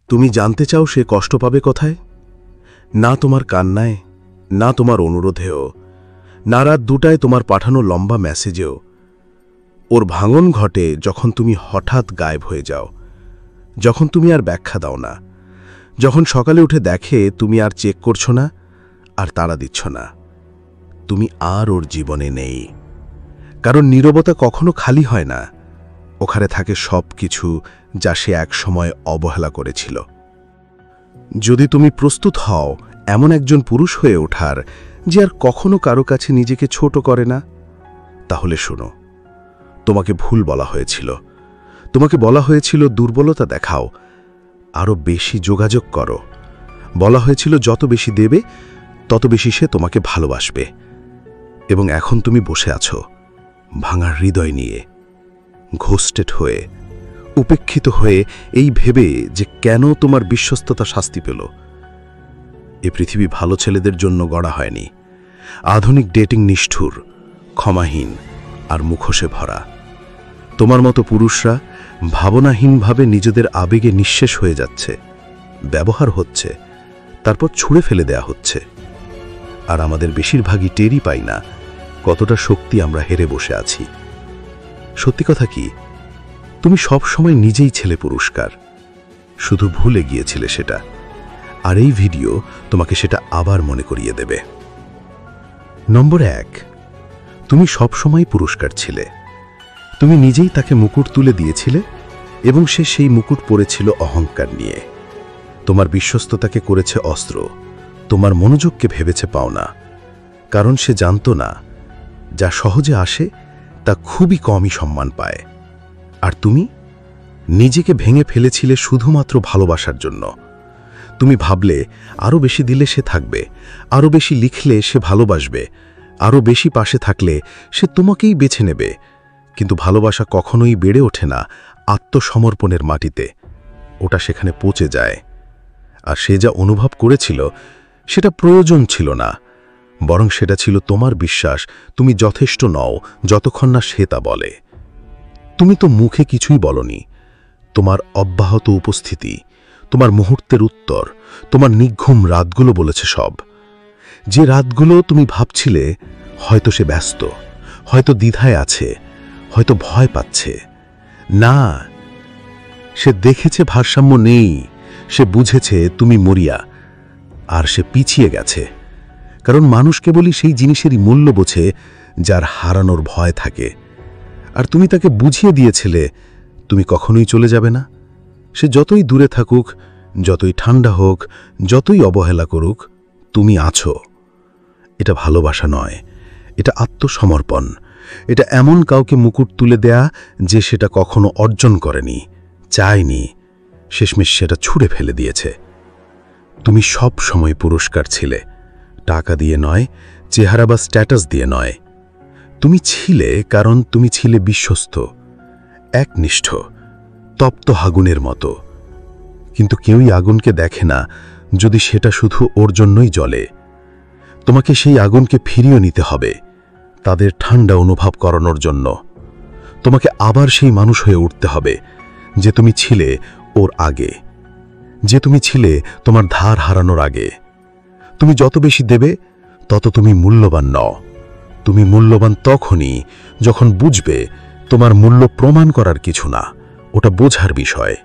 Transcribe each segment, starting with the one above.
তুমি জানতে চাও সে কষ্ট পাবে কোথায়? না তোমার কান্নায়, না তোমার অনুরোধেও, না রাত 2টায় তোমার পাঠানো লম্বা মেসেজেও। ওর ভাঙন ঘটে যখন তুমি হঠাৎ গায়েব হয়ে যাও, যখন তুমি আর ব্যাখ্যা দাও না, যখন সকালে উঠে দেখে তুমি আর চেক করছো না, আর তাড়া দিচ্ছ না। তুমি আর ওর জীবনে নেই। কারণ নীরবতা কখনো খালি হয় না, ওখানে থাকে সব কিছু যা সে একসময় অবহেলা করেছিল। যদি তুমি প্রস্তুত হও এমন একজন পুরুষ হয়ে ওঠার যে আর কখনো কারো কাছে নিজেকে ছোট করে না, তাহলে শোনো, তোমাকে ভুল বলা হয়েছিল। তোমাকে বলা হয়েছিল দুর্বলতা দেখাও, আরও বেশি যোগাযোগ করো। বলা হয়েছিল যত বেশি দেবে তত বেশি সে তোমাকে ভালোবাসবে। এবং এখন তুমি বসে আছো ভাঙা হৃদয় নিয়ে, ঘোস্টেড হয়ে, উপেক্ষিত হয়ে, এই ভেবে যে কেন তোমার বিশ্বস্ততা শাস্তি পেল। এ পৃথিবী ভালো ছেলেদের জন্য গড়া হয়নি। আধুনিক ডেটিং নিষ্ঠুর, ক্ষমাহীন আর মুখোশে ভরা। তোমার মতো পুরুষরা ভাবনাহীনভাবে নিজেদের আবেগে নিঃশেষ হয়ে যাচ্ছে, ব্যবহার হচ্ছে, তারপর ছুঁড়ে ফেলে দেয়া হচ্ছে। আর আমাদের বেশিরভাগই টেরই পাই না কতটা শক্তি আমরা হেরে বসে আছি। সত্যি কথা কি, তুমি সব সময় নিজেই ছেলে পুরস্কার, শুধু ভুলে গিয়েছিলে সেটা। আর এই ভিডিও তোমাকে সেটা আবার মনে করিয়ে দেবে। নম্বর 1, তুমি সব সময় পুরস্কার ছিলে। তুমি নিজেই তাকে মুকুট তুলে দিয়েছিলে এবং সে সেই মুকুট পরেছিল অহংকার নিয়ে। তোমার বিশ্বস্ততাকে করেছে অস্ত্র, তোমার মনোযোগকে ভেবেছে পাওনা। কারণ সে জানত না যা সহজে আসে তা খুবই কমই সম্মান পায়। আর তুমি নিজেকে ভেঙে ফেলেছিলে শুধুমাত্র ভালোবাসার জন্য। তুমি ভাবলে আরও বেশি দিলে সে থাকবে, আরও বেশি লিখলে সে ভালোবাসবে, আরও বেশি পাশে থাকলে সে তোমাকেই বেছে নেবে। কিন্তু ভালোবাসা কখনোই বেড়ে ওঠে না আত্মসমর্পণের মাটিতে, ওটা সেখানে পচে যায়। আর সে যা অনুভব করেছিল সেটা প্রয়োজন ছিল না, বরং সেটা ছিল তোমার বিশ্বাস তুমি যথেষ্ট নও যতক্ষণ না সে তা বলে। তুমি তো মুখে কিছুই বলনি, তোমার অব্যাহত উপস্থিতি, তোমার মুহূর্তের উত্তর, তোমার নির্ঘুম রাতগুলো বলেছে সব। যে রাতগুলো তুমি ভাবছিলে হয়তো সে ব্যস্ত, হয়তো দ্বিধায় আছে, হয়তো ভয় পাচ্ছে। না, সে দেখেছে ভারসাম্য নেই, সে বুঝেছে তুমি মরিয়া, আর সে পিছিয়ে গেছে। কারণ মানুষ কেবলই সেই জিনিসেরই মূল্য বোঝে যার হারানোর ভয় থাকে। আর তুমি তাকে বুঝিয়ে দিয়েছিলে তুমি কখনোই চলে যাবে না। সে যতই দূরে থাকুক, যতই ঠান্ডা হোক, যতই অবহেলা করুক, তুমি আছো। এটা ভালোবাসা নয়, এটা আত্মসমর্পণ। এটা এমন কাউকে মুকুট তুলে দেয়া যে সেটা কখনো অর্জন করেনি, চায়নি, শেষমেশ সেটা ছুঁড়ে ফেলে দিয়েছে। তুমি সব সময় পুরস্কার ছিলে, টাকা দিয়ে নয়, চেহারা বা স্ট্যাটাস দিয়ে নয়। তুমি ছিলে কারণ তুমি ছিলে বিশ্বস্ত, একনিষ্ঠ, তপ্ত আগুনের মতো। কিন্তু কেউই আগুনকে দেখে না যদি সেটা শুধু ওর জন্যই জ্বলে। তোমাকে সেই আগুনকে ফিরিয়ে নিতে হবে, তাদের ঠান্ডা অনুভব করানোর জন্য। তোমাকে আবার সেই মানুষ হয়ে উঠতে হবে যে তুমি ছিলে ওর আগে, যে তুমি ছিলে তোমার ধার হারানোর আগে। তুমি যত বেশি দেবে তত তুমি মূল্যবান নও। তুমি মূল্যবান তখনই যখন বুঝবে তোমার মূল্য প্রমাণ করার কিছু না, ওটা বোঝার বিষয়।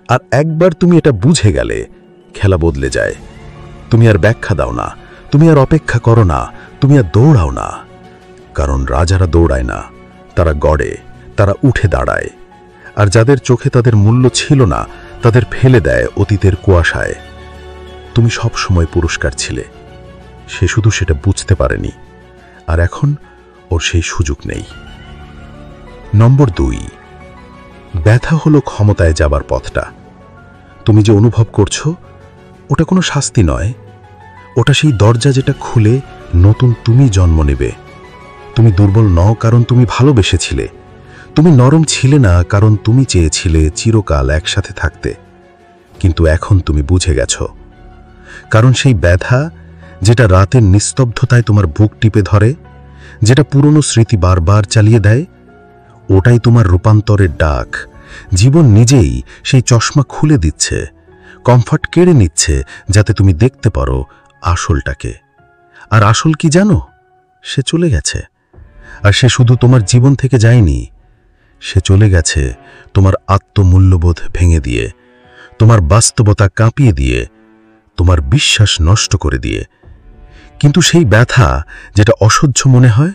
আর একবার তুমি এটা বুঝে গেলে খেলা বদলে যায়। তুমি আর ব্যাখ্যা দাও না, তুমি আর অপেক্ষা করো না, তুমি আর দৌড়াও না। কারণ রাজারা দৌড়ায় না, তারা গড়ে, তারা উঠে দাঁড়ায়। আর যাদের চোখে তাদের মূল্য ছিল না তাদের ফেলে দেয় অতীতের কুয়াশায়। তুমি সব সময় পুরস্কার ছিলে, সে শুধু সেটা বুঝতে পারেনি। আর এখন ওর সেই সুযোগ নেই। নম্বর 2, ব্যথা হলো ক্ষমতায় যাবার পথটা। তুমি যে অনুভব করছো ওটা কোনো শাস্তি নয়, ওটা সেই দরজা যেটা খুলে নতুন তুমি জন্ম নেবে। তুমি দুর্বল নও কারণ তুমি ভালোবেসেছিলে, তুমি নরম ছিলে না কারণ তুমি চেয়েছিলে চিরকাল একসাথে থাকতে। কিন্তু এখন তুমি বুঝে গেছো, কারণ সেই ব্যথা যেটা রাতের নিস্তব্ধতায় তোমার বুক টিপে ধরে, যেটা পুরনো স্মৃতি বারবার চালিয়ে দেয়, ওটাই তোমার রূপান্তরের ডাক। জীবন নিজেই সেই চশমা খুলে দিচ্ছে, কমফর্ট কেড়ে নিচ্ছে যাতে তুমি দেখতে পারো আসলটাকে। আর আসল কি জানো? সে চলে গেছে। আর সে শুধু তোমার জীবন থেকে যায়নি, সে চলে গেছে তোমার আত্মমূল্যবোধ ভেঙে দিয়ে, তোমার বাস্তবতা কাঁপিয়ে দিয়ে, তোমার বিশ্বাস নষ্ট করে দিয়ে। কিন্তু সেই ব্যথা যেটা অসহ্য মনে হয়,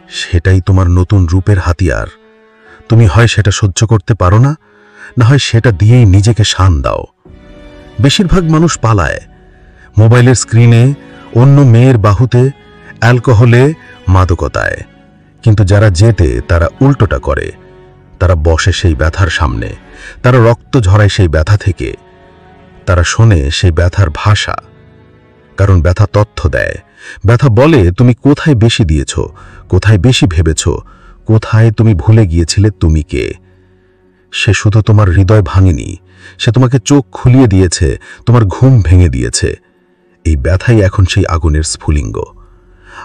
সেটাই তোমার নতুন রূপের হাতিয়ার। তুমি হয় সেটা সহ্য করতে পারো না, না হয় সেটা দিয়েই নিজেকে শান দাও। বেশিরভাগ মানুষ পালায়, মোবাইলের স্ক্রিনে, অন্য মেয়ের বাহুতে, অ্যালকোহলে, মাদকতায়। কিন্তু যারা জেতে তারা উল্টোটা করে। তারা বসে সেই ব্যথার সামনে, তারা রক্ত ঝরায় সেই ব্যথা থেকে, তারা শোনে সেই ব্যথার ভাষা। কারণ ব্যথা তথ্য দেয়, ব্যথা বলে তুমি কোথায় বেশি দিয়েছ, কোথায় বেশি ভেবেছ, কোথায় তুমি ভুলে গিয়েছিলে তুমি কে। সে শুধু তোমার হৃদয় ভাঙেনি, সে তোমাকে চোখ খুলিয়ে দিয়েছে, তোমার ঘুম ভেঙে দিয়েছে। এই ব্যথাই এখন সেই আগুনের স্ফুলিঙ্গ।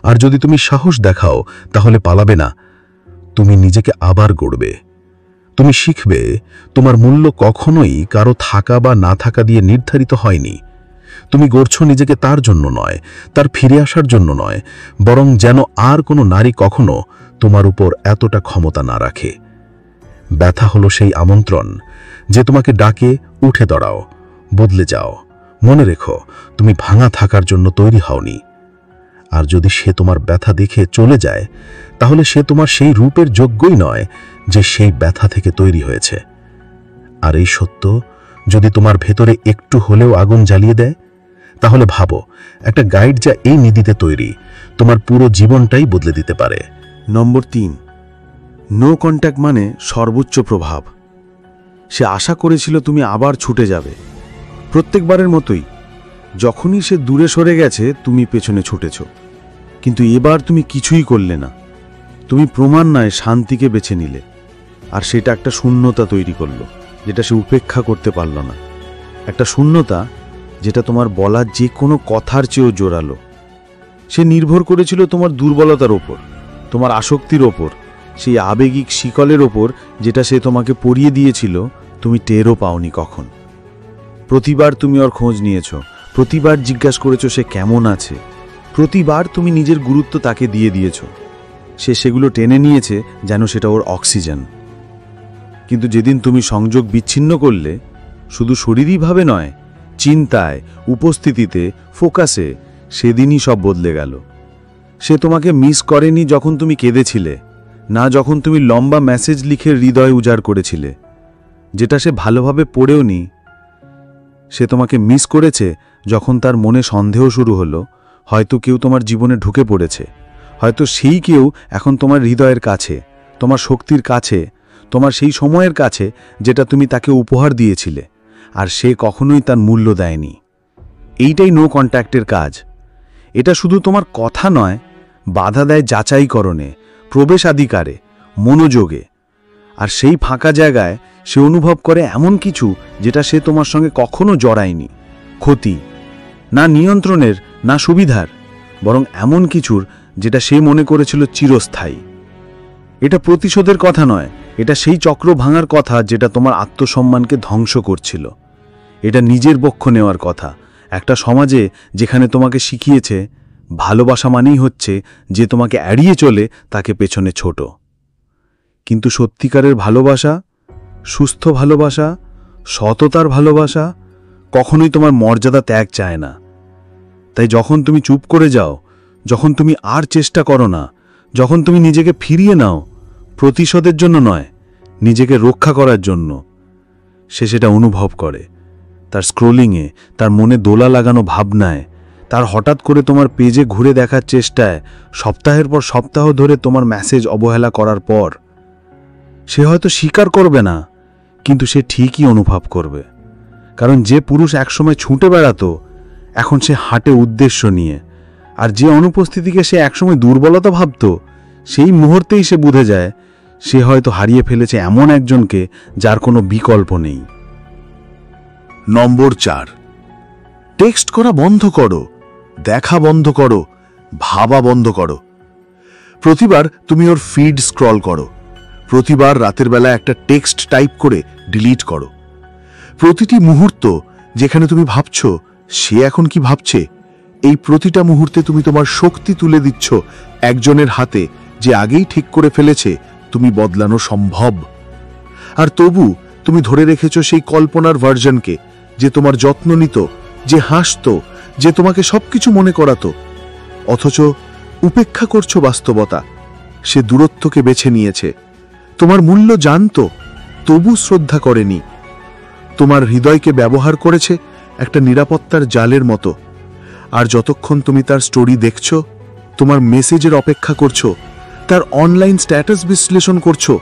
আর যদি তুমি সাহস দেখাও, তাহলে পালাবে না, তুমি নিজেকে আবার গড়বে। তুমি শিখবে তোমার মূল্য কখনোই কারো থাকা বা না থাকা দিয়ে নির্ধারিত হয়নি। তুমি গড়ছ নিজেকে তার জন্য নয়, তার ফিরে আসার জন্য নয়, বরং যেন আর কোনো নারী কখনো তোমার উপর এতটা ক্ষমতা না রাখে। ব্যথা হলো সেই আমন্ত্রণ যে তোমাকে ডাকে, উঠে দাঁড়াও, বদলে যাও। মনে রেখো, তুমি ভাঙা থাকার জন্য তৈরি হওনি। আর যদি সে তোমার ব্যথা দেখে চলে যায়, তাহলে সে তোমার সেই রূপের যোগ্যই নয় যে সেই ব্যথা থেকে তৈরি হয়েছে। আর এই সত্য যদি তোমার ভেতরে একটু হলেও আগুন জ্বালিয়ে দেয়, তাহলে ভাবো, একটা গাইড যা এই নিধিতে তৈরি, তোমার পুরো জীবনটাই বদলে দিতে পারে। নম্বর 3, নো কন্ট্যাক্ট মানে সর্বোচ্চ প্রভাব। সে আশা করেছিল তুমি আবার ছুটে যাবে, প্রত্যেকবারের মতোই। যখনই সে দূরে সরে গেছে, তুমি পেছনে ছুটেছ। কিন্তু এবার তুমি কিছুই করলে না। তুমি প্রমাণ নয়, শান্তিকে বেছে নিলে। আর সেটা একটা শূন্যতা তৈরি করলো, যেটা সে উপেক্ষা করতে পারল না। একটা শূন্যতা যেটা তোমার বলা যে কোনো কথার চেয়েও জোরালো। সে নির্ভর করেছিল তোমার দুর্বলতার ওপর, তোমার আসক্তির ওপর, সেই আবেগিক শিকলের ওপর যেটা সে তোমাকে পরিয়ে দিয়েছিল, তুমি টেরও পাওনি কখন। প্রতিবার তুমি ওর খোঁজ নিয়েছ, প্রতিবার জিজ্ঞাসা করেছো সে কেমন আছে, প্রতিবার তুমি নিজের গুরুত্ব তাকে দিয়ে দিয়েছ। সে সেগুলো টেনে নিয়েছে যেন সেটা ওর অক্সিজেন। কিন্তু যেদিন তুমি সংযোগ বিচ্ছিন্ন করলে, শুধু শরীরীভাবে নয়, চিন্তায়, উপস্থিতিতে, ফোকাসে, সেদিনই সব বদলে গেল। সে তোমাকে মিস করেনি যখন তুমি কেঁদেছিলে, না যখন তুমি লম্বা মেসেজ লিখে হৃদয় উজাড় করেছিলে, যেটা সে ভালোভাবে পড়েও নি। সে তোমাকে মিস করেছে যখন তার মনে সন্দেহ শুরু হলো, হয়তো কেউ তোমার জীবনে ঢুকে পড়েছে, হয়তো সেই কেউ এখন তোমার হৃদয়ের কাছে, তোমার শক্তির কাছে, তোমার সেই সময়ের কাছে যেটা তুমি তাকে উপহার দিয়েছিলে। আর সে কখনোই তার মূল্য দেয়নি। এইটাই নো কন্ট্যাক্টের কাজ। এটা শুধু তোমার কথা নয়, বাধা দেয় যাচাইকরণে, প্রবেশাধিকারে, মনোযোগে। আর সেই ফাঁকা জায়গায় সে অনুভব করে এমন কিছু যেটা সে তোমার সঙ্গে কখনো জড়ায়নি। ক্ষতি, না নিয়ন্ত্রণের, না সুবিধার, বরং এমন কিছুর যেটা সে মনে করেছিল চিরস্থায়ী। এটা প্রতিশোধের কথা নয়, এটা সেই চক্র ভাঙার কথা যেটা তোমার আত্মসম্মানকে ধ্বংস করছিল। এটা নিজের পক্ষ নেওয়ার কথা, একটা সমাজে যেখানে তোমাকে শিখিয়েছে ভালোবাসা মানেই হচ্ছে যে তোমাকে এড়িয়ে চলে তাকে পেছনে ছোট। কিন্তু সত্যিকারের ভালোবাসা, সুস্থ ভালোবাসা, সততার ভালোবাসা কখনোই তোমার মর্যাদা ত্যাগ চায় না। তাই যখন তুমি চুপ করে যাও, যখন তুমি আর চেষ্টা করো না, যখন তুমি নিজেকে ফিরিয়ে নাও, প্রতিশোধের জন্য নয়, নিজেকে রক্ষা করার জন্য, সে সেটা অনুভব করে। তার স্ক্রোলিংয়ে, তার মনে দোলা লাগানো ভাবনায়, তার হঠাৎ করে তোমার পেজে ঘুরে দেখার চেষ্টায়, সপ্তাহের পর সপ্তাহ ধরে তোমার মেসেজ অবহেলা করার পর। সে হয়তো স্বীকার করবে না, কিন্তু সে ঠিকই অনুভব করবে। কারণ যে পুরুষ একসময় ছুটে বেড়াতো, এখন সে হাঁটে উদ্দেশ্য নিয়ে। আর যে অনুপস্থিতিকে সে একসময় দুর্বলতা ভাবত, সেই মুহূর্তেই সে বুঝে যায় সে হয়তো হারিয়ে ফেলেছে এমন একজনকে যার কোনো বিকল্প নেই। নম্বর 4, টেক্সট করা বন্ধ করো, দেখা বন্ধ করো, ভাবা বন্ধ করো। প্রতিবার তুমি ওর ফিড স্ক্রল করো, প্রতিবার রাতের বেলা একটা টেক্সট টাইপ করে ডিলিট করো। প্রতিটি মুহূর্ত যেখানে তুমি ভাবছ সে এখন কি ভাবছে, এই প্রতিটা মুহূর্তে তুমি তোমার শক্তি তুলে দিচ্ছ একজনের হাতে, যে আগেই ঠিক করে ফেলেছে তুমি বদলানো সম্ভব। আর তবু তুমি ধরে রেখেছ সেই কল্পনার ভার্জনকে, যে তোমার যত্ন নিত, যে হাসত, যে তোমাকে সবকিছু মনে করাতো। অথচ উপেক্ষা করছো বাস্তবতা। সে দূরত্বকে বেছে নিয়েছে, তোমার মূল্য জানত, তবু শ্রদ্ধা করেনি। তোমার হৃদয়কে ব্যবহার করেছে একটা নিরাপত্তার জালের মতো। আর যতক্ষণ তুমি তার স্টোরি দেখছ, তোমার মেসেজের অপেক্ষা করছো, তার অনলাইন স্ট্যাটাস বিশ্লেষণ করছো,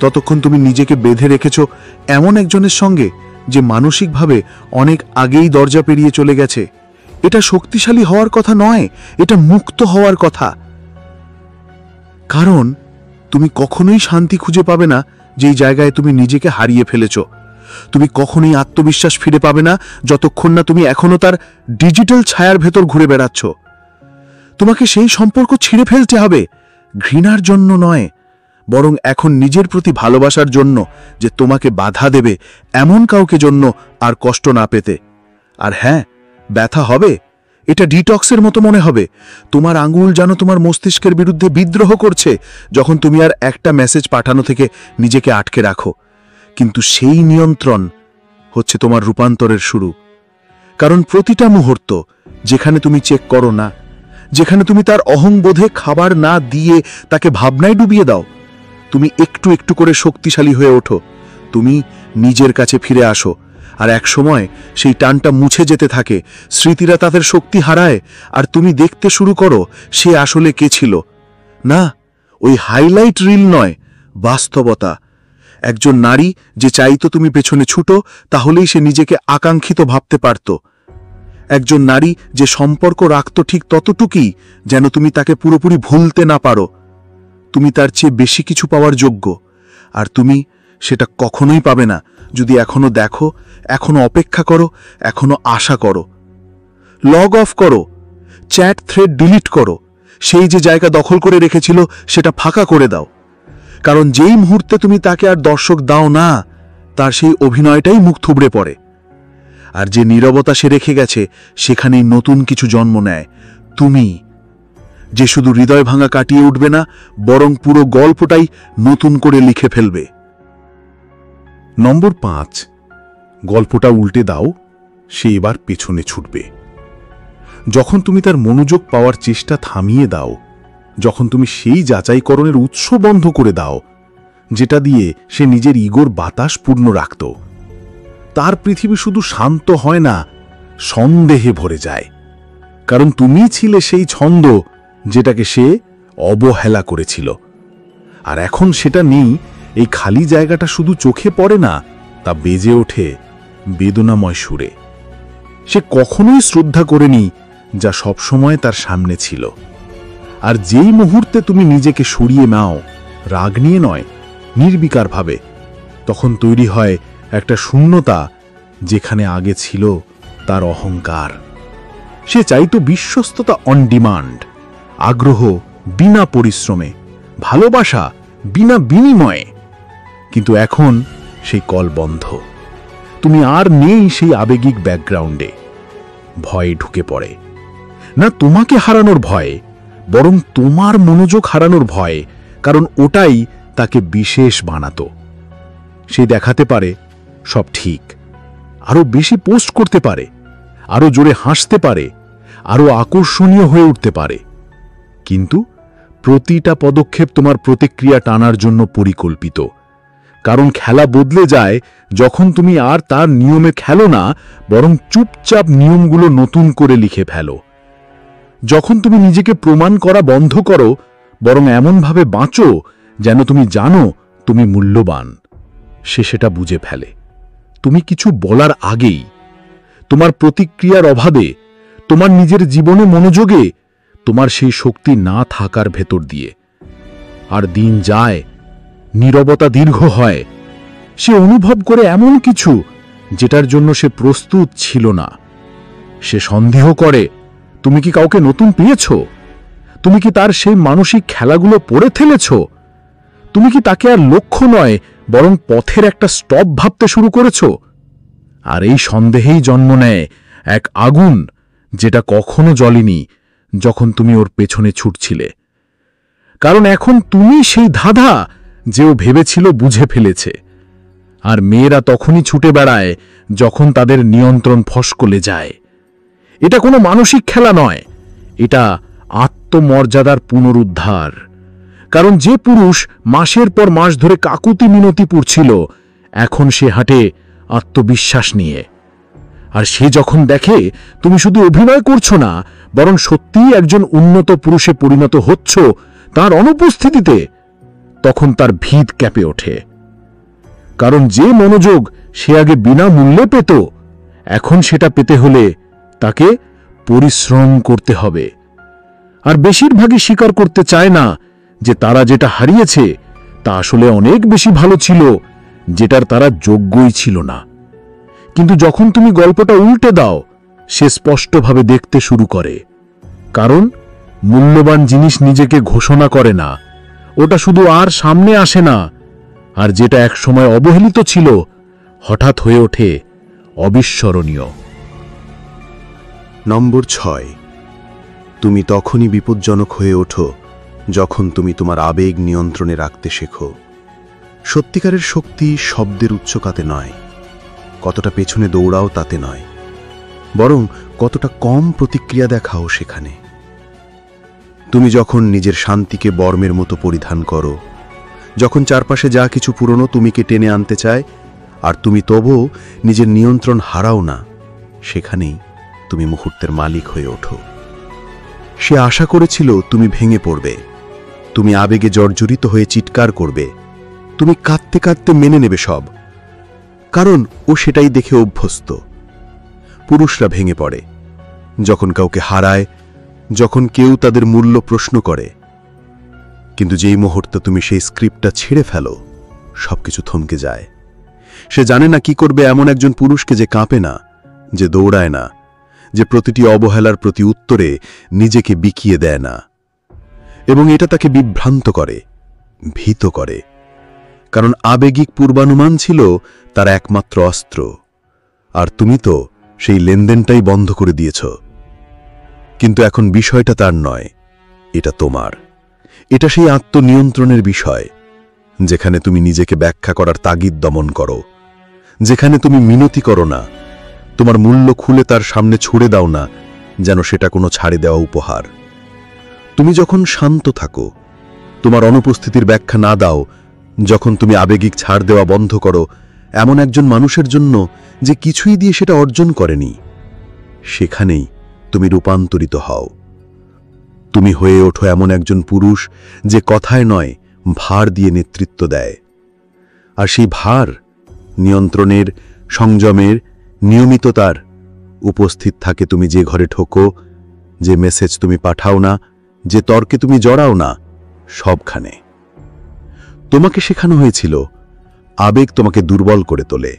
ততক্ষণ তুমি নিজেকে বেঁধে রেখেছ এমন একজনের সঙ্গে যে মানসিকভাবে অনেক আগেই দরজা পেরিয়ে চলে গেছে। এটা শক্তিশালী হওয়ার কথা নয়, এটা মুক্ত হওয়ার কথা। কারণ তুমি কখনোই শান্তি খুঁজে পাবে না যেই জায়গায় তুমি নিজেকে হারিয়ে ফেলেছ। তুমি কখনোই আত্মবিশ্বাস ফিরে পাবে না যতক্ষণ না তুমি এখনো তার ডিজিটাল ছায়ার ভেতর ঘুরে বেড়াচ্ছ। তোমাকে সেই সম্পর্ক ছিঁড়ে ফেলতে হবে, ঘৃণার জন্য নয়, বরং এখন নিজের প্রতি ভালোবাসার জন্য, যে তোমাকে বাধা দেবে এমন কাউকে জন্য আর কষ্ট না পেতে। আর হ্যাঁ, ব্যথা হবে, এটা ডিটক্সের মতো মনে হবে। তোমার আঙুল যেন তোমার মস্তিষ্কের বিরুদ্ধে বিদ্রোহ করছে যখন তুমি আর একটা মেসেজ পাঠানো থেকে নিজেকে আটকে রাখো। কিন্তু সেই নিয়ন্ত্রণ হচ্ছে তোমার রূপান্তরের শুরু। কারণ প্রতিটা মুহূর্ত যেখানে তুমি চেক করো না, যেখানে তুমি তার অহংবোধে খাবার না দিয়ে তাকে ভাবনায় ডুবিয়ে দাও, তুমি একটু একটু করে শক্তিশালী হয়ে ওঠো। তুমি নিজের কাছে ফিরে আসো, আর এক সময় সেই টানটা মুছে যেতে থাকে, স্মৃতিরা তাদের শক্তি হারায়, আর তুমি দেখতে শুরু করো সে আসলে কে ছিল। না, ওই হাইলাইট রিল নয়, বাস্তবতা। একজন নারী যে চাইতো তুমি পেছনে ছুটো, তাহলেই সে নিজেকে আকাঙ্ক্ষিত ভাবতে পারত। একজন নারী যে সম্পর্ক রাখত ঠিক ততটুকুই যেন তুমি তাকে পুরোপুরি ভুলতে না পারো। তুমি তার চেয়ে বেশি কিছু পাওয়ার যোগ্য, আর তুমি সেটা কখনোই পাবে না যদি এখনো দেখো, এখনো অপেক্ষা করো, এখনো আশা করো। লগ অফ করো, চ্যাট থ্রেড ডিলিট করো, সেই যে জায়গা দখল করে রেখেছিল সেটা ফাঁকা করে দাও। কারণ যেই মুহূর্তে তুমি তাকে আর দর্শক দাও না, তার সেই অভিনয়টাই মুখ থুবড়ে পড়ে। আর যে নীরবতা সে রেখে গেছে, সেখানেই নতুন কিছু জন্ম নেয়। তুমি যে শুধু হৃদয় ভাঙা কাটিয়ে উঠবে না, বরং পুরো গল্পটাই নতুন করে লিখে ফেলবে। নম্বর 5, গল্পটা উল্টে দাও, সে এবার পেছনে ছুটবে। যখন তুমি তার মনোযোগ পাওয়ার চেষ্টা থামিয়ে দাও, যখন তুমি সেই যাচাইকরণের উৎস বন্ধ করে দাও যেটা দিয়ে সে নিজের ইগোর বাতাস পূর্ণ রাখত, তার পৃথিবী শুধু শান্ত হয় না, সন্দেহে ভরে যায়। কারণ তুমি ছিলে সেই ছন্দ যেটাকে সে অবহেলা করেছিল। আর এখন সেটা নেই। এই খালি জায়গাটা শুধু চোখে পড়ে না, তা বেজে ওঠে বেদনাময় সুরে। সে কখনোই শ্রদ্ধা করেনি যা সবসময় তার সামনে ছিল। আর যেই মুহূর্তে তুমি নিজেকে সরিয়ে নাও, রাগ নিয়ে নয়, নির্বিকারভাবে, তখন তৈরি হয় একটা শূন্যতা যেখানে আগে ছিল তার অহংকার। সে চাইতো বিশ্বস্ততা অন ডিমান্ড, আগ্রহ বিনা পরিশ্রমে, ভালোবাসা বিনা বিনিময়ে। কিন্তু এখন সেই কল বন্ধ। তুমি আর নেই সেই আবেগিক ব্যাকগ্রাউন্ডে। ভয় ঢুকে পড়ে, না তোমাকে হারানোর ভয়, বরং তোমার মনোযোগ হারানোর ভয়। কারণ ওটাই তাকে বিশেষ বানাতো। সে দেখাতে পারে সব ঠিক, আরো বেশি পোস্ট করতে পারে, আরো জোরে হাসতে পারে, আরো আকর্ষণীয় হয়ে উঠতে পারে। কিন্তু প্রতিটা পদক্ষেপ তোমার প্রতিক্রিয়া টানার জন্য পরিকল্পিত। কারণ খেলা বদলে যায় যখন তুমি আর তার নিয়মে খেলো না, বরং চুপচাপ নিয়মগুলো নতুন করে লিখে ফেলো। যখন তুমি নিজেকে প্রমাণ করা বন্ধ করো, বরং এমনভাবে বাঁচো যেন তুমি জানো তুমি মূল্যবান, সে সেটা বুঝে ফেলে। তুমি কিছু বলার আগেই, তোমার প্রতিক্রিয়ার অভাবে, তোমার নিজের জীবনে মনোযোগে, তোমার সেই শক্তি না থাকার ভেতর দিয়ে। আর দিন যায়, নীরবতা দীর্ঘ হয়, সে অনুভব করে এমন কিছু যেটার জন্য সে প্রস্তুত ছিল না। সে সন্দেহ করে তুমি কি কাউকে নতুন পেয়েছ? তুমি কি তার সেই মানসিক খেলাগুলো পড়ে ফেলেছ? তুমি কি তাকে আর লক্ষ্য নয় বরং পথের একটা স্টপ ভাবতে শুরু করেছ? আর এই সন্দেহেই জন্ম নেয় এক আগুন, যেটা কখনো জ্বলেনি যখন তুমি ওর পেছনে ছুটছিলে। কারণ এখন তুমি সেই ধাঁধা যে ও ভেবেছিল বুঝে ফেলেছে। আর মেয়েরা তখনই ছুটে বেড়ায় যখন তাদের নিয়ন্ত্রণ ফসকলে যায়। এটা কোনো মানসিক খেলা নয়, এটা আত্মমর্যাদার পুনরুদ্ধার। কারণ যে পুরুষ মাসের পর মাস ধরে কাকুতি মিনতি পুড়ছিল, এখন সে হাঁটে আত্মবিশ্বাস নিয়ে। আর সে যখন দেখে তুমি শুধু অভিনয় করছো না, বরং সত্যিই একজন উন্নত পুরুষে পরিণত হচ্ছ তার অনুপস্থিতিতে, তখন তার ভিত ক্যাপে ওঠে। কারণ যে মনোযোগ সে আগে বিনামূল্যে পেত, এখন সেটা পেতে হলে তাকে পরিশ্রম করতে হবে। আর বেশিরভাগই স্বীকার করতে চায় না যে তারা যেটা হারিয়েছে তা আসলে অনেক বেশি ভালো ছিল, যেটার তারা যোগ্যই ছিল না। কিন্তু যখন তুমি গল্পটা উল্টে দাও, সে স্পষ্টভাবে দেখতে শুরু করে। কারণ মূল্যবান জিনিস নিজেকে ঘোষণা করে না, ওটা শুধু আর সামনে আসে না। আর যেটা একসময় অবহেলিত ছিল, হঠাৎ হয়ে ওঠে অবিস্মরণীয়। নম্বর 6, তুমি তখনই বিপজ্জনক হয়ে ওঠো যখন তুমি তোমার আবেগ নিয়ন্ত্রণে রাখতে শেখো। সত্যিকারের শক্তি শব্দের উচ্চকাতে নয়, কতটা পেছনে দৌড়াও তাতে নয়, বরং কতটা কম প্রতিক্রিয়া দেখাও সেখানে। তুমি যখন নিজের শান্তিকে বর্মের মতো পরিধান করো, যখন চারপাশে যা কিছু পুরনো তুমিকে টেনে আনতে চায়, আর তুমি তবুও নিজের নিয়ন্ত্রণ হারাও না, সেখানেই তুমি মুহূর্তের মালিক হয়ে ওঠো। সে আশা করেছিল তুমি ভেঙে পড়বে, তুমি আবেগে জর্জরিত হয়ে চিৎকার করবে, তুমি কাঁদতে কাঁদতে মেনে নেবে সব, কারণ ও সেটাই দেখে অভ্যস্ত। পুরুষরা ভেঙে পড়ে যখন কাউকে হারায়, যখন কেউ তাদের মূল্য প্রশ্ন করে। কিন্তু যেই মুহূর্তে তুমি সেই স্ক্রিপ্টটা ছেড়ে ফেলো, সবকিছু থমকে যায়। সে জানে না কি করবে এমন একজন পুরুষকে যে কাঁপে না, যে দৌড়ায় না, যে প্রতিটি অবহেলার প্রতি উত্তরে নিজেকে বিকিয়ে দেয় না। এবং এটা তাকে বিভ্রান্ত করে, ভীত করে, কারণ আবেগিক পূর্বানুমান ছিল তার একমাত্র অস্ত্র। আর তুমি তো সেই লেনদেনটাই বন্ধ করে দিয়েছ। কিন্তু এখন বিষয়টা তার নয়, এটা তোমার। এটা সেই আত্মনিয়ন্ত্রণের বিষয়, যেখানে তুমি নিজেকে ব্যাখ্যা করার তাগিদ দমন করো, যেখানে তুমি মিনতি করো না, তোমার মূল্য খুলে তার সামনে ছুড়ে দাও না যেন সেটা কোনো ছাড়ে দেওয়া উপহার। তুমি যখন শান্ত থাকো, তোমার অনুপস্থিতির ব্যাখ্যা না দাও, যখন তুমি আবেগিক ছাড় দেওয়া বন্ধ করো এমন একজন মানুষের জন্য যে কিছুই দিয়ে সেটা অর্জন করেনি, সেখানেই তুমি রূপান্তরিত হও। তুমি হয়ে ওঠো এমন একজন পুরুষ যে কথায় নয়, ভার দিয়ে নেতৃত্ব দেয়। আর সেই ভার নিয়ন্ত্রণের, সংযমের, নিয়মিততার উপস্থিত থাকে তুমি যে ঘরে ঠোকো, যে মেসেজ তুমি পাঠাও না, যে তর্কে তুমি জড়াও না, সবখানে। তোমাকে শেখানো হয়েছিল আবেগ তোমাকে দুর্বল করে তোলে,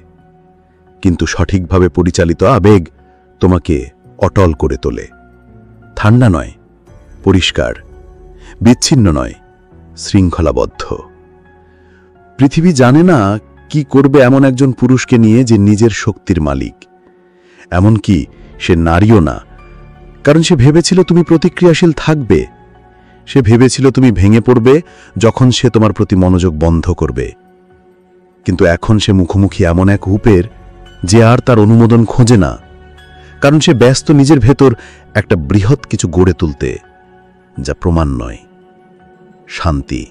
কিন্তু সঠিকভাবে পরিচালিত আবেগ তোমাকে অটল করে তোলে। ঠান্ডা নয়, পরিষ্কার, বিচ্ছিন্ন নয়, শৃঙ্খলাবদ্ধ। পৃথিবী জানে না কি করবে এমন একজন পুরুষকে নিয়ে যে নিজের শক্তির মালিক। এমনকি সে নারীও না, কারণ সে ভেবেছিল তুমি প্রতিক্রিয়াশীল থাকবে। সে ভেবেছিল তুমি ভেঙে পড়বে যখন সে তোমার প্রতি মনোযোগ বন্ধ করবে। কিন্তু এখন সে মুখোমুখি এমন এক রূপের যে আর তার অনুমোদন খোঁজে না, কারণ সে ব্যস্ত নিজের ভেতর একটা বৃহৎ কিছু গড়ে তুলতে, যা প্রমাণ নয়, শান্তি।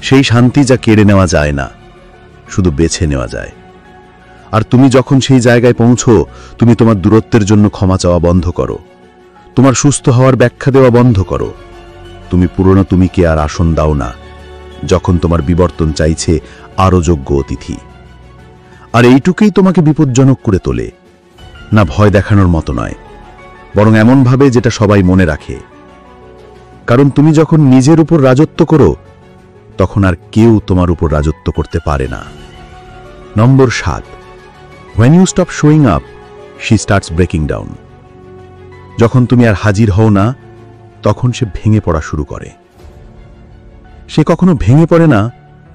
সেই শান্তি যা কেড়ে নেওয়া যায় না, শুধু বেছে নেওয়া যায়। আর তুমি যখন সেই জায়গায় পৌঁছো, তুমি তোমার দূরত্বের জন্য ক্ষমা চাওয়া বন্ধ করো, তোমার সুস্থ হওয়ার ব্যাখ্যা দেওয়া বন্ধ করো। তুমি পুরনো তুমিকে আর আসন দাও না যখন তোমার বিবর্তন চাইছে আরও যোগ্য অতিথি। আর এইটুকুই তোমাকে বিপজ্জনক করে তোলে, না ভয় দেখানোর মতো নয়, বরং এমনভাবে যেটা সবাই মনে রাখে। কারণ তুমি যখন নিজের উপর রাজত্ব করো, তখন আর কেউ তোমার উপর রাজত্ব করতে পারে না। নম্বর 7, when you stop showing up, she starts breaking down. যখন তুমি আর হাজির হও না, তখন সে ভেঙে পড়া শুরু করে। সে কখনো ভেঙে পড়ে না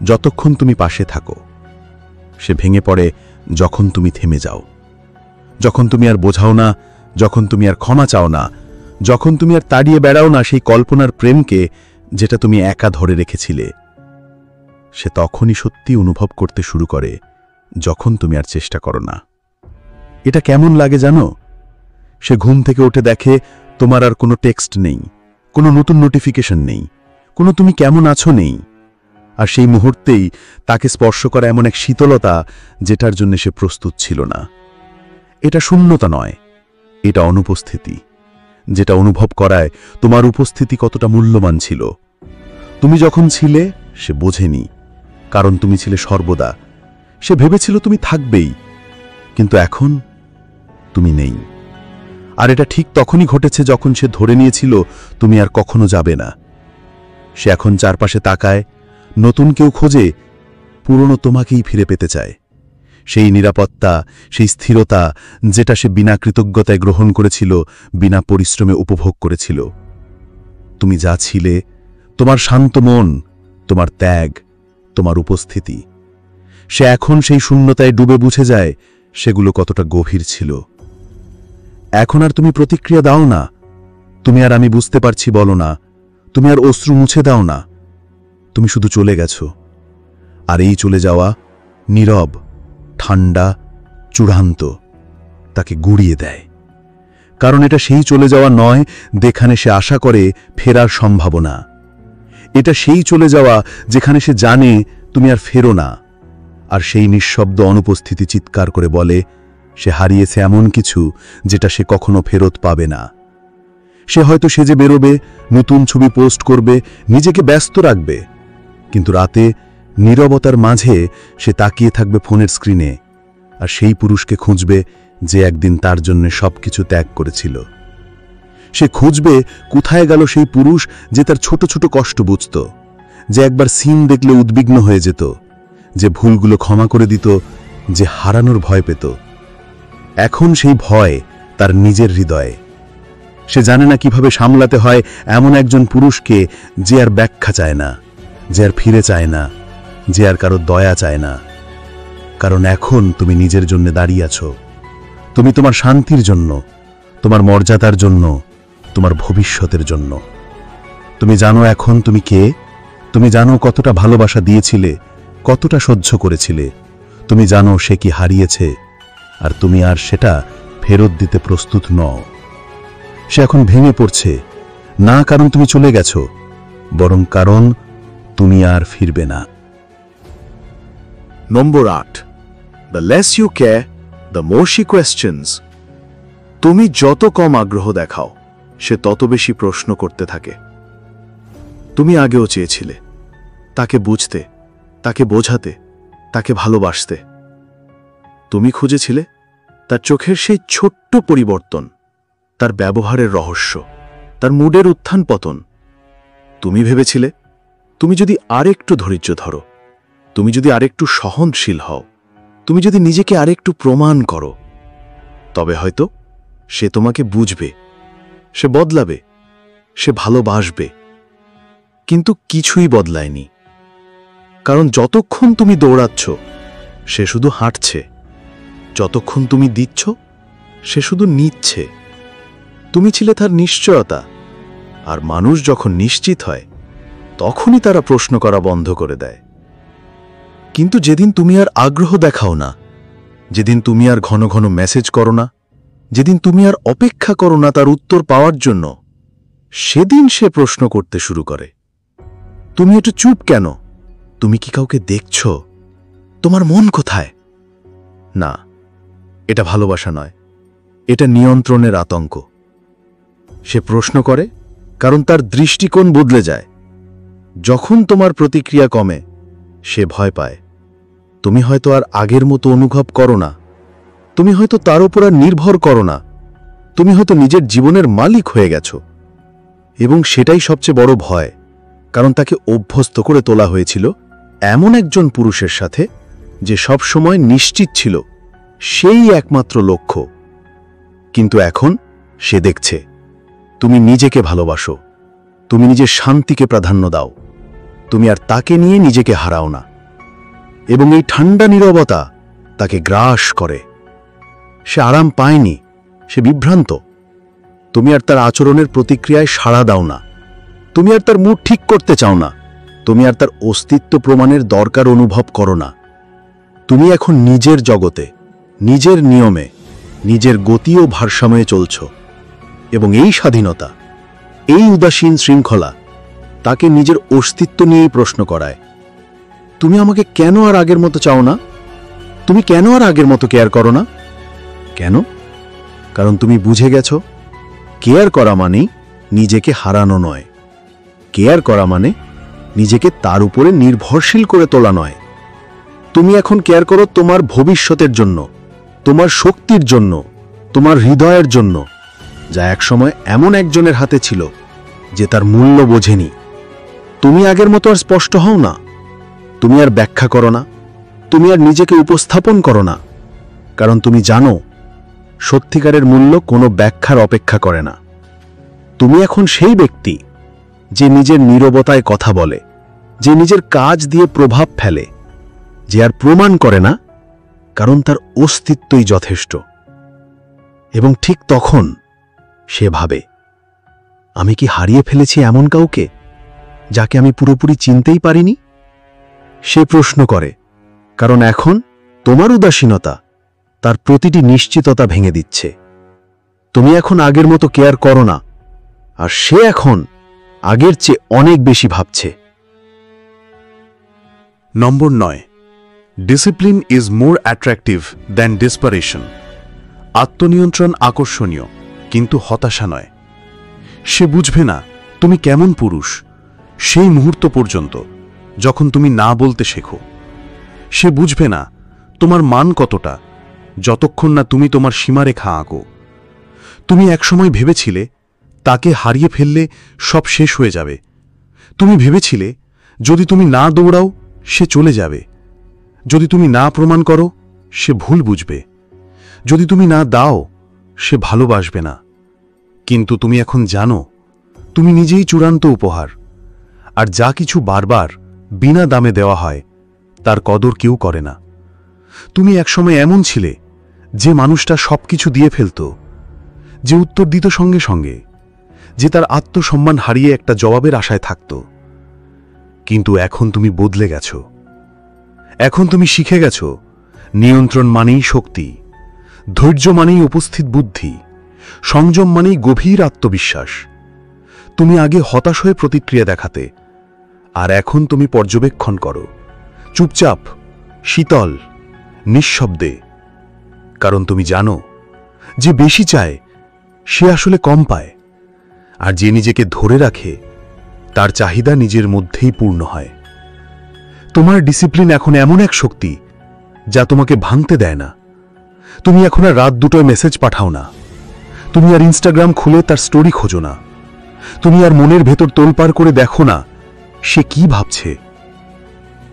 যতক্ষণ তুমি পাশে থাকো, সে ভেঙে পড়ে যখন তুমি থেমে যাও। যখন তুমি আর বোঝাও না, যখন তুমি আর ক্ষমা চাও না, যখন তুমি আর তাড়িয়ে বেড়াও না সেই কল্পনার প্রেমকে যেটা তুমি একা ধরে রেখেছিলে। সে তখনই সত্যি অনুভব করতে শুরু করে যখন তুমি আর চেষ্টা করো না। এটা কেমন লাগে জানো? সে ঘুম থেকে উঠে দেখে তোমার আর কোনো টেক্সট নেই, কোনো নতুন নোটিফিকেশন নেই, কোনো তুমি কেমন আছো নেই। আর সেই মুহূর্তেই তাকে স্পর্শ করা এমন এক শীতলতা যেটার জন্য সে প্রস্তুত ছিল না। এটা শূন্যতা নয়, এটা অনুপস্থিতি, যেটা অনুভব করায় তোমার উপস্থিতি কতটা মূল্যবান ছিল। তুমি যখন ছিলে সে বোঝেনি, কারণ তুমি ছিলে সর্বদা। সে ভেবেছিল তুমি থাকবেই, কিন্তু এখন তুমি নেই। আর এটা ঠিক তখনই ঘটেছে যখন সে ধরে নিয়েছিল তুমি আর কখনো যাবে না। সে এখন চারপাশে তাকায়, নতুন কেউ খোঁজে, পুরনো তোমাকেই ফিরে পেতে চায়। সেই নিরাপত্তা, সেই স্থিরতা যেটা সে বিনা কৃতজ্ঞতায় গ্রহণ করেছিল, বিনা পরিশ্রমে উপভোগ করেছিল। তুমি যা ছিলে, তোমার শান্ত মন, তোমার ত্যাগ, তোমার উপস্থিতি, সে এখন সেই শূন্যতায় ডুবে বুঝে যায় সেগুলো কতটা গভীর ছিল। এখন আর তুমি প্রতিক্রিয়া দাও না, তুমি আর আমি বুঝতে পারছি বলো না, তুমি আর অশ্রু মুছে দাও না। তুমি শুধু চলে গেছো। আর এই চলে যাওয়া নীরব, ঠান্ডা, চূড়ান্ত, তাকে গুড়িয়ে দেয়। কারণ এটা সেই চলে যাওয়া নয় যেখানে সে আশা করে ফেরার সম্ভাবনা। এটা সেই চলে যাওয়া যেখানে সে জানে তুমি আর ফেরো না। আর সেই নিঃশব্দ অনুপস্থিতি চিৎকার করে বলে সে হারিয়েছে এমন কিছু যেটা সে কখনো ফেরত পাবে না। সে হয়তো সেজে বেরোবে, নতুন ছবি পোস্ট করবে, নিজেকে ব্যস্ত রাখবে, কিন্তু রাতে নীরবতার মাঝে সে তাকিয়ে থাকবে ফোনের স্ক্রিনে আর সেই পুরুষকে খুঁজবে যে একদিন তার জন্য সবকিছু ত্যাগ করেছিল। সে খুঁজবে কোথায় গেল সেই পুরুষ যে তার ছোট ছোট কষ্ট বুঝত, যে একবার সিন দেখলে উদ্বিগ্ন হয়ে যেত, যে ভুলগুলো ক্ষমা করে দিত, যে হারানোর ভয় পেত। এখন সেই ভয় তার নিজের হৃদয়ে। সে জানে না কিভাবে সামলাতে হয় এমন একজন পুরুষকে যে আর ব্যাখ্যা চায় না, যে আর ফিরে চায় না, যে আর কারো দয়া চায় না। কারণ এখন তুমি নিজের জন্য দাঁড়িয়ে আছো। তুমি তোমার শান্তির জন্য, তোমার মর্যাদার জন্য, তোমার ভবিষ্যতের জন্য। তুমি জানো এখন তুমি কে, তুমি জানো কতটা ভালোবাসা দিয়েছিলে, কতটা সহ্য করেছিলে। তুমি জানো সে কি হারিয়েছে, আর তুমি আর সেটা ফেরত দিতে প্রস্তুত নও। সে এখন ভেঙে পড়ছে, না কারণ তুমি চলে গেছো, বরং কারণ তুমি আর ফিরবে না। নম্বর 8, The less you care, the more she questions. তুমি যত কম আগ্রহ দেখাও সে তত বেশি প্রশ্ন করতে থাকে। তুমি আগেও চেয়েছিলে তাকে বুঝতে, তাকে বোঝাতে, তাকে ভালোবাসতে। তুমি খুঁজেছিলে তার চোখের সেই ছোট্ট পরিবর্তন, তার ব্যবহারের রহস্য, তার মুডের উত্থান পতন। তুমি ভেবেছিলে তুমি যদি আরেকটু ধৈর্য ধরো, তুমি যদি আরেকটু সহনশীল হও, তুমি যদি নিজেকে আরেকটু প্রমাণ করো, তবে হয়তো সে তোমাকে বুঝবে, সে বদলাবে, সে ভালোবাসবে। কিন্তু কিছুই বদলায়নি। কারণ যতক্ষণ তুমি দৌড়াচ্ছ সে শুধু হাঁটছে, যতক্ষণ তুমি দিচ্ছ সে শুধু নিচ্ছে। তুমি ছিলে তার নিশ্চয়তা, আর মানুষ যখন নিশ্চিত হয় তখনই তারা প্রশ্ন করা বন্ধ করে দেয়। কিন্তু যেদিন তুমি আর আগ্রহ দেখাও না, যেদিন তুমি আর ঘন ঘন মেসেজ করো না, যেদিন তুমি আর অপেক্ষা করো না তার উত্তর পাওয়ার জন্য, সেদিন সে প্রশ্ন করতে শুরু করে, তুমি একটু চুপ কেন? তুমি কি কাউকে দেখছ? তোমার মন কোথায়? না, এটা ভালোবাসা নয়, এটা নিয়ন্ত্রণের আতঙ্ক। সে প্রশ্ন করে কারণ তার দৃষ্টিকোণ বদলে যায়। যখন তোমার প্রতিক্রিয়া কমে সে ভয় পায়। তুমি হয়তো আর আগের মতো অনুভব করো না, তুমি হয়তো তার উপর আর নির্ভর করো না, তুমি হয়তো নিজের জীবনের মালিক হয়ে গেছো। এবং সেটাই সবচেয়ে বড় ভয়, কারণ তাকে অভ্যস্ত করে তোলা হয়েছিল এমন একজন পুরুষের সাথে যে সবসময় নিশ্চিত ছিল সেই একমাত্র লক্ষ্য। কিন্তু এখন সে দেখছে তুমি নিজেকে ভালোবাসো, তুমি নিজের শান্তিকে প্রাধান্য দাও, তুমি আর তাকে নিয়ে নিজেকে হারাও না। এবং এই ঠান্ডা নীরবতা তাকে গ্রাস করে। সে আরাম পায়নি, সে বিভ্রান্ত। তুমি আর তার আচরণের প্রতিক্রিয়ায় সাড়া দাও না। তুমি আর তার মুড ঠিক করতে চাও না। তুমি আর তার অস্তিত্ব প্রমাণের দরকার অনুভব করো না। তুমি এখন নিজের জগতে, নিজের নিয়মে, নিজের গতি ও ভারসাম্যে চলছ। এবং এই স্বাধীনতা, এই উদাসীন শৃঙ্খলা তাকে নিজের অস্তিত্ব নিয়েই প্রশ্ন করায়। তুমি আমাকে কেন আর আগের মতো চাও না? তুমি কেন আর আগের মতো কেয়ার করো না? কেন? কারণ তুমি বুঝে গেছ, কেয়ার করা মানেই নিজেকে হারানো নয়। কেয়ার করা মানে নিজেকে তার উপরে নির্ভরশীল করে তোলা নয়। তুমি এখন কেয়ার করো তোমার ভবিষ্যতের জন্য, তোমার শক্তির জন্য, তোমার হৃদয়ের জন্য, যা একসময় এমন একজনের হাতে ছিল যে তার মূল্য বোঝেনি। তুমি আগের মতো আর স্পষ্ট হও না। তুমি আর ব্যাখ্যা করো না। তুমি আর নিজেকে উপস্থাপন করো না। কারণ তুমি জানো, সত্যিকারের মূল্য কোনো ব্যাখ্যার অপেক্ষা করে না। তুমি এখন সেই ব্যক্তি যে নিজের নীরবতায় কথা বলে, যে নিজের কাজ দিয়ে প্রভাব ফেলে, যে আর প্রমাণ করে না, কারণ তার অস্তিত্বই যথেষ্ট। এবং ঠিক তখন সে ভাবে, আমি কি হারিয়ে ফেলেছি এমন কাউকে যাকে আমি পুরোপুরি চিনতেই পারিনি? সে প্রশ্ন করে, কারণ এখন তোমার উদাসীনতা তার প্রতিটি নিশ্চিততা ভেঙে দিচ্ছে। তুমি এখন আগের মতো কেয়ার করো না, আর সে এখন আগের চেয়ে অনেক বেশি ভাবছে। নম্বর 9, discipline is more attractive than desperation. আত্মনিয়ন্ত্রণ আকর্ষণীয়, কিন্তু হতাশা নয়। সে বুঝবে না তুমি কেমন পুরুষ সেই মুহূর্ত পর্যন্ত যখন তুমি না বলতে শেখো। সে বুঝবে না তোমার মান কতটা যতক্ষণ না তুমি তোমার সীমারেখা আঁকো। তুমি একসময় ভেবেছিলে তাকে হারিয়ে ফেললে সব শেষ হয়ে যাবে। তুমি ভেবেছিলে যদি তুমি না দৌড়াও সে চলে যাবে, যদি তুমি না প্রমাণ করো সে ভুল বুঝবে, যদি তুমি না দাও সে ভালোবাসবে না। কিন্তু তুমি এখন জানো তুমি নিজেই চূড়ান্ত উপহার, আর যা কিছু বারবার বিনা দামে দেওয়া হয় তার কদর কেউ করে না। তুমি একসময় এমন ছিলে যে মানুষটা সবকিছু দিয়ে ফেলত, যে উত্তর দিত সঙ্গে সঙ্গে, যে তার আত্মসম্মান হারিয়ে একটা জবাবের আশায় থাকত। কিন্তু এখন তুমি বদলে গেছ। এখন তুমি শিখে গেছ নিয়ন্ত্রণ মানেই শক্তি, ধৈর্য মানেই উপস্থিত বুদ্ধি, সংযম মানেই গভীর আত্মবিশ্বাস। তুমি আগে হতাশ হয়ে প্রতিক্রিয়া দেখাতে, আর এখন তুমি পর্যবেক্ষণ করো, চুপচাপ, শীতল, নিঃশব্দে। কারণ তুমি জানো যে বেশি চায় সে আসলে কম পায়, আর যে নিজেকে ধরে রাখে তার চাহিদা নিজের মধ্যেই পূর্ণ হয়। তোমার ডিসিপ্লিন এখন এমন এক শক্তি যা তোমাকে ভাঙতে দেয় না। তুমি এখন আর রাত 2টায় মেসেজ পাঠাও না। তুমি আর ইনস্টাগ্রাম খুলে তার স্টোরি খোঁজো না। তুমি আর মনের ভেতর তোলপাড় করে দেখো না সে কি ভাবছে।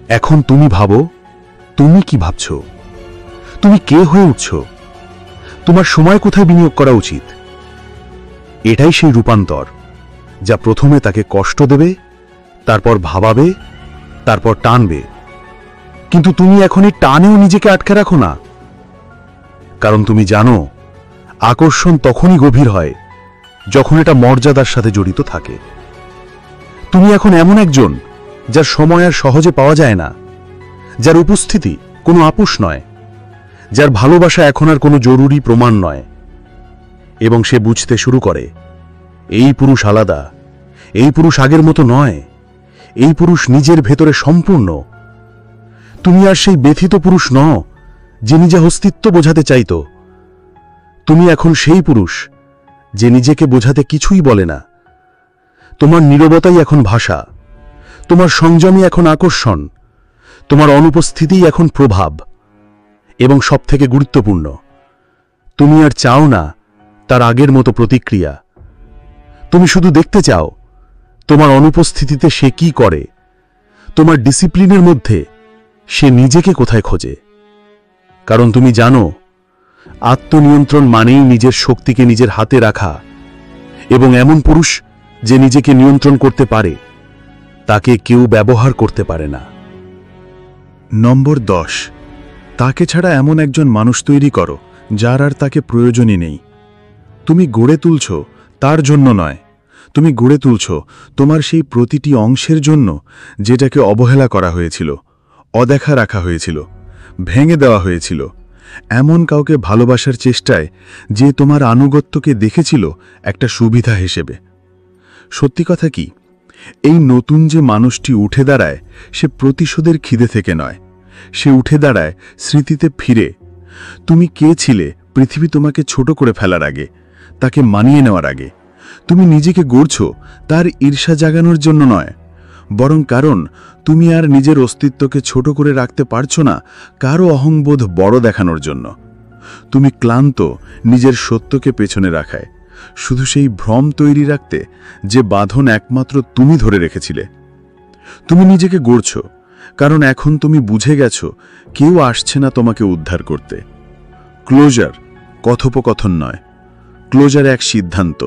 এখন তুমি ভাবো, তুমি কি ভাবছ, তুমি কে হয়ে উঠছ, তোমার সময় কোথায় বিনিয়োগ করা উচিত। এটাই সেই রূপান্তর যা প্রথমে তাকে কষ্ট দেবে, তারপর ভাবাবে, তারপর টানবে। কিন্তু তুমি এখন এই টানেও নিজেকে আটকে রাখো না, কারণ তুমি জানো আকর্ষণ তখনই গভীর হয় যখন এটা মর্যাদার সাথে জড়িত থাকে। তুমি এখন এমন একজন যার সময় আর সহজে পাওয়া যায় না, যার উপস্থিতি কোনো আপোষ নয়, যার ভালোবাসা এখন আর কোনো জরুরি প্রমাণ নয়। এবং সে বুঝতে শুরু করে এই পুরুষ আলাদা, এই পুরুষ আগের মতো নয়, এই পুরুষ নিজের ভেতরে সম্পূর্ণ। তুমি আর সেই ব্যথিত পুরুষ নও যে নিজে অস্তিত্ব বোঝাতে চাইত। তুমি এখন সেই পুরুষ যে নিজেকে বোঝাতে কিছুই বলে না। তোমার নীরবতাই এখন ভাষা, তোমার সংযমই এখন আকর্ষণ, তোমার অনুপস্থিতিই এখন প্রভাব। এবং সবথেকে গুরুত্বপূর্ণ, তুমি আর চাও না তার আগের মতো প্রতিক্রিয়া। তুমি শুধু দেখতে চাও তোমার অনুপস্থিতিতে সে কি করে, তোমার ডিসিপ্লিনের মধ্যে সে নিজেকে কোথায় খোঁজে। কারণ তুমি জানো আত্মনিয়ন্ত্রণ মানেই নিজের শক্তিকে নিজের হাতে রাখা, এবং এমন পুরুষ যে নিজেকে নিয়ন্ত্রণ করতে পারে তাকে কেউ ব্যবহার করতে পারে না। নম্বর 10, তাকে ছাড়া এমন একজন মানুষ তৈরি করো যার আর তাকে প্রয়োজনই নেই। তুমি গড়ে তুলছ তার জন্য নয়, তুমি গড়ে তুলছ তোমার সেই প্রতিটি অংশের জন্য যেটাকে অবহেলা করা হয়েছিল, অদেখা রাখা হয়েছিল, ভেঙে দেওয়া হয়েছিল, এমন কাউকে ভালোবাসার চেষ্টায় যে তোমার আনুগত্যকে দেখেছিল একটা সুবিধা হিসেবে। সত্যি কথা কি, এই নতুন যে মানুষটি উঠে দাঁড়ায় সে প্রতিশোধের খিদে থেকে নয়, সে উঠে দাঁড়ায় স্মৃতিতে ফিরে। তুমি কে ছিলে পৃথিবী তোমাকে ছোট করে ফেলার আগে, তাকে মানিয়ে নেওয়ার আগে? তুমি নিজেকে গড়ছ তার ঈর্ষা জাগানোর জন্য নয়, বরং কারণ তুমি আর নিজের অস্তিত্বকে ছোট করে রাখতে পারছো না কারো অহংবোধ বড় দেখানোর জন্য। তুমি ক্লান্ত নিজের সত্যকে পেছনে রাখায়, শুধু সেই ভ্রম তৈরি রাখতে যে বাঁধন একমাত্র তুমি ধরে রেখেছিলে। তুমি নিজেকে গড়ছ কারণ এখন তুমি বুঝে গেছো কেউ আসছে না তোমাকে উদ্ধার করতে। ক্লোজার কথোপকথন নয়, ক্লোজার এক সিদ্ধান্ত।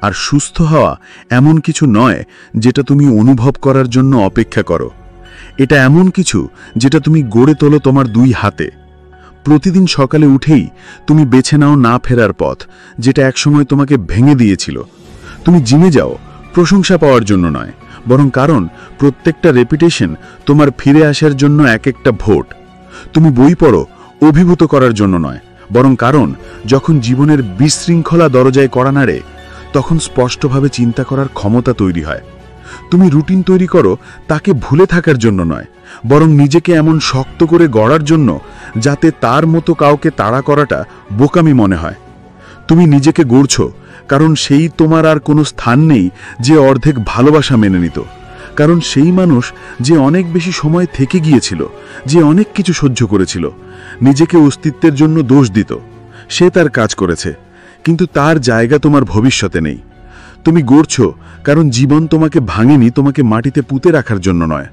আর সুস্থ হওয়া এমন কিছু নয় যেটা তুমি অনুভব করার জন্য অপেক্ষা করো, এটা এমন কিছু যেটা তুমি গড়ে তোলো তোমার দুই হাতে। প্রতিদিন সকালে উঠেই তুমি বেছে নাও না ফেরার পথ, যেটা একসময় তোমাকে ভেঙে দিয়েছিল। তুমি জিমে যাও প্রশংসা পাওয়ার জন্য নয়, বরং কারণ প্রত্যেকটা রেপিটেশন তোমার ফিরে আসার জন্য এক একটা ভোট। তুমি বই পড়ো অভিভূত করার জন্য নয়, বরং কারণ যখন জীবনের বিশৃঙ্খলা দরজায় কড়া নাড়ে তখন স্পষ্টভাবে চিন্তা করার ক্ষমতা তৈরি হয়। তুমি রুটিন তৈরি করো তাকে ভুলে থাকার জন্য নয়, বরং নিজেকে এমন শক্ত করে গড়ার জন্য যাতে তার মতো কাউকে তাড়া করাটা বোকামি মনে হয়। তুমি নিজেকে গড়ছ কারণ সেই তোমার আর কোনো স্থান নেই যে অর্ধেক ভালোবাসা মেনে নিত, কারণ সেই মানুষ যে অনেক বেশি সময় থেকে গিয়েছিল, যে অনেক কিছু সহ্য করেছিল, নিজেকে অস্তিত্বের জন্য দোষ দিত, সে তার কাজ করেছে, কিন্তু তার জায়গা তোমার ভবিষ্যতে নেই। তুমি গড়ছ কারণ জীবন তোমাকে ভাঙেনি তোমাকে মাটিতে পুঁতে রাখার জন্য নয়,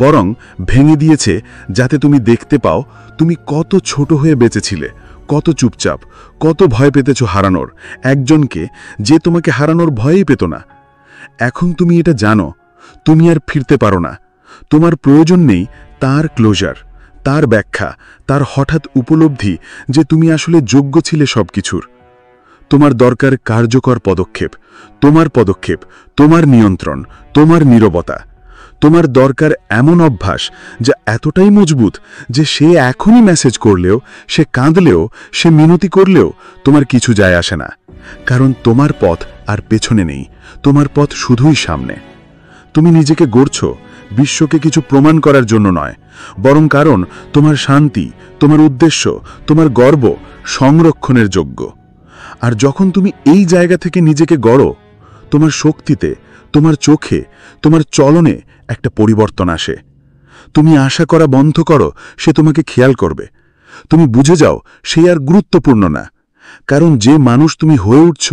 বরং ভেঙে দিয়েছে যাতে তুমি দেখতে পাও তুমি কত ছোট হয়ে বেঁচেছিলে, কত চুপচাপ, কত ভয় পেতেছ হারানোর একজনকে যে তোমাকে হারানোর ভয়ই পেত না। এখন তুমি এটা জানো, তুমি আর ফিরতে পারো না। তোমার প্রয়োজন নেই তার ক্লোজার, তার ব্যাখ্যা, তার হঠাৎ উপলব্ধি যে তুমি আসলে যোগ্য ছিলে সবকিছুর। তোমার দরকার কার্যকর পদক্ষেপ, তোমার পদক্ষেপ, তোমার নিয়ন্ত্রণ, তোমার নীরবতা। তোমার দরকার এমন অভ্যাস যা এতটাই মজবুত যে সে এখনই মেসেজ করলেও, সে কাঁদলেও, সে মিনতি করলেও তোমার কিছু যায় আসে না, কারণ তোমার পথ আর পেছনে নেই, তোমার পথ শুধুই সামনে। তুমি নিজেকে গড়ছ বিশ্বকে কিছু প্রমাণ করার জন্য নয়, বরং কারণ তোমার শান্তি, তোমার উদ্দেশ্য, তোমার গর্ব সংরক্ষণের যোগ্য। আর যখন তুমি এই জায়গা থেকে নিজেকে গড়ো, তোমার শক্তিতে, তোমার চোখে, তোমার চলনে একটা পরিবর্তন আসে। তুমি আশা করা বন্ধ করো সে তোমাকে খেয়াল করবে। তুমি বুঝে যাও সে আর গুরুত্বপূর্ণ না, কারণ যে মানুষ তুমি হয়ে উঠছ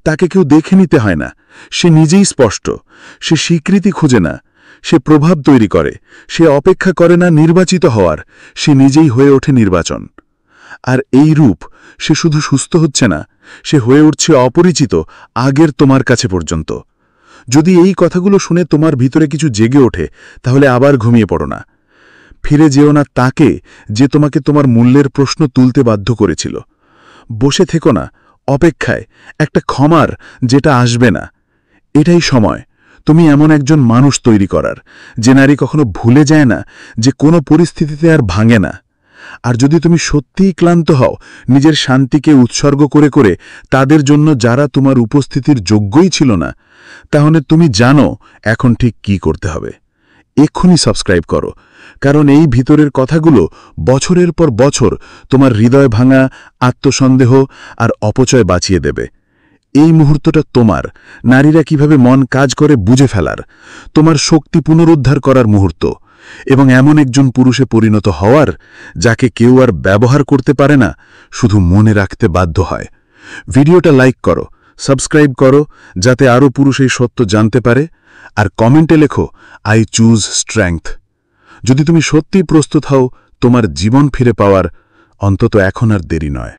তাকে কেউ দেখে নিতে হয় না, সে নিজেই স্পষ্ট। সে স্বীকৃতি খুঁজে না, সে প্রভাব তৈরি করে, সে অপেক্ষা করে না নির্বাচিত হওয়ার, সে নিজেই হয়ে ওঠে নির্বাচন। আর এই রূপ সে শুধু সুস্থ হচ্ছে না, সে হয়ে উঠছে অপরিচিত আগের তোমার কাছে পর্যন্ত। যদি এই কথাগুলো শুনে তোমার ভিতরে কিছু জেগে ওঠে তাহলে আবার ঘুমিয়ে পড়ো না। ফিরে যেও না তাকে যে তোমাকে তোমার মূল্যের প্রশ্ন তুলতে বাধ্য করেছিল। বসে থেকো না অপেক্ষায় একটা ক্ষমার যেটা আসবে না। এটাই সময় তুমি এমন একজন মানুষ তৈরি করার যে নারী কখনো ভুলে যায় না, যে কোনো পরিস্থিতিতে আর ভাঙে না। আর যদি তুমি সত্যিই ক্লান্ত হও নিজের শান্তিকে উৎসর্গ করে করে তাদের জন্য যারা তোমার উপস্থিতির যোগ্যই ছিল না, তাহলে তুমি জানো এখন ঠিক কি করতে হবে। এক্ষুনি সাবস্ক্রাইব করো, কারণ এই ভিতরের কথাগুলো বছরের পর বছর তোমার হৃদয় ভাঙা, আত্মসন্দেহ আর অপচয় বাঁচিয়ে দেবে। এই মুহূর্তটা তোমার, নারীরা কিভাবে মন কাজ করে বুঝে ফেলার, তোমার শক্তি পুনরুদ্ধার করার মুহূর্ত, এবং এমন একজন পুরুষে পরিণত হওয়ার যাকে কেউ আর ব্যবহার করতে পারে না, শুধু মনে রাখতে বাধ্য হয়। ভিডিওটা লাইক করো, সাবস্ক্রাইব করো, যাতে আরও পুরুষ এই সত্য জানতে পারে। আর কমেন্টে লেখো আই চুজ স্ট্রেংথ। যদি তুমি সত্যিই প্রস্তুত হও তোমার জীবন ফিরে পাওয়ার, অন্তত এখন আর দেরি নয়।